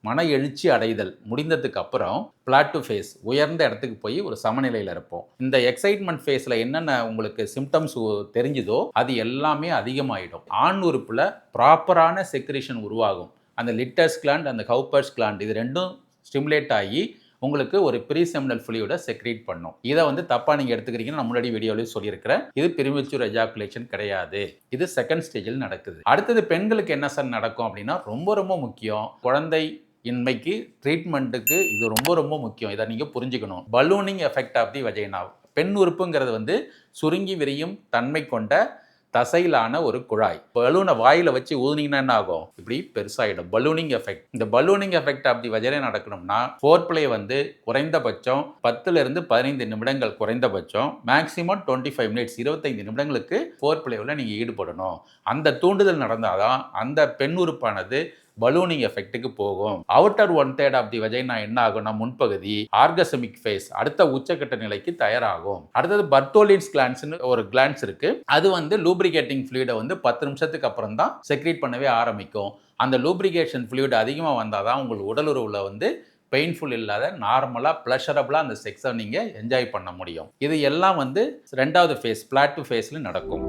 மன எழுச்சி அடைதல் முடிந்ததுக்கு அப்புறம் பிளாட்டு ஃபேஸ் உயர்ந்த இடத்துக்கு போய் ஒரு சமநிலையில் இருப்போம். இந்த எக்ஸைட்மெண்ட் ஃபேஸில் என்னென்ன உங்களுக்கு சிம்டம்ஸ் தெரிஞ்சுதோ அது எல்லாமே அதிகமாகிடும். ஆண் உறுப்பில் ப்ராப்பரான செக்ரேஷன் உருவாகும். அந்த லிட்டஸ் கிளாண்ட் அந்த கவுப்பர்ஸ் கிளாண்ட் இது ரெண்டும் ஸ்டிமுலேட் ஆகி உங்களுக்கு ஒரு ப்ரீசெமினல் ஃப்ளூயிடை செக்ரீட் பண்ணும். இதை தப்பாக நீங்கள் எடுத்துக்கிறீங்கன்னு நான் முன்னாடி வீடியோலையும் சொல்லியிருக்கிறேன். இது ப்ரீமெச்சூர் எஜாகுலேஷன் கிடையாது. இது செகண்ட் ஸ்டேஜில் நடக்குது. அடுத்தது பெண்களுக்கு என்ன சார் நடக்கும் அப்படின்னா ரொம்ப ரொம்ப முக்கியம். குழந்தை இன்மைக்கு ட்ரீட்மெண்ட்டுக்கு இது ரொம்ப ரொம்ப முக்கியம். இதை நீங்கள் புரிஞ்சுக்கணும். Ballooning effect of the vagina. பெண் உறுப்புங்கிறது சுருங்கி விரியும் தன்மை கொண்ட தசையிலான ஒரு குழாய். பலூனை வாயில வச்சு ஊதுனீங்கன்னா என்ன ஆகும்? இப்படி பெருசாகிடும். Ballooning effect. இந்த பலூனிங் எஃபெக்ட் அப்படி வஜைனா நடக்கணும்னா ஃபோர்ப்ளே குறைந்தபட்சம் 10லிருந்து 15 நிமிடங்கள் குறைந்தபட்சம், மேக்ஸிமம் 25 மினிட்ஸ் 25 நிமிடங்களுக்கு ஃபோர்ப்ளேவில் நீங்கள் ஈடுபடணும். அந்த தூண்டுதல் நடந்தாதான் அந்த பெண் உறுப்பானது பலூனிங் எஃபெக்ட்டுக்கு போகும். அவுட்டர் 1/3 ஆஃப் தி வஜைனா என்ன ஆகும்னா முன்பகுதி ஆர்கசமிக் ஃபேஸ் அடுத்த உச்சக்கட்ட நிலைக்கு தயாராகும். அடுத்தது பர்த்தோலின்ஸ் கிளான்ஸ்னு ஒரு கிளான்ஸ் இருக்கு. அது லூப்ரிகேட்டிங் ஃப்ளூயிடை 10 நிமிஷத்துக்கு அப்புறம் தான் செக்ரீட் பண்ணவே ஆரம்பிக்கும். அந்த லூப்ரிகேஷன் ஃப்ளூயிட் அதிகமாக வந்தால் தான் உங்கள் உடல் உறவில் பெயின்ஃபுல் இல்லாத நார்மலாக ப்ளஷரபுளாக அந்த செக்ஸை நீங்கள் என்ஜாய் பண்ண முடியும். இது எல்லாம் 2வது ஃபேஸ் பிளாட்டு ஃபேஸில் நடக்கும்.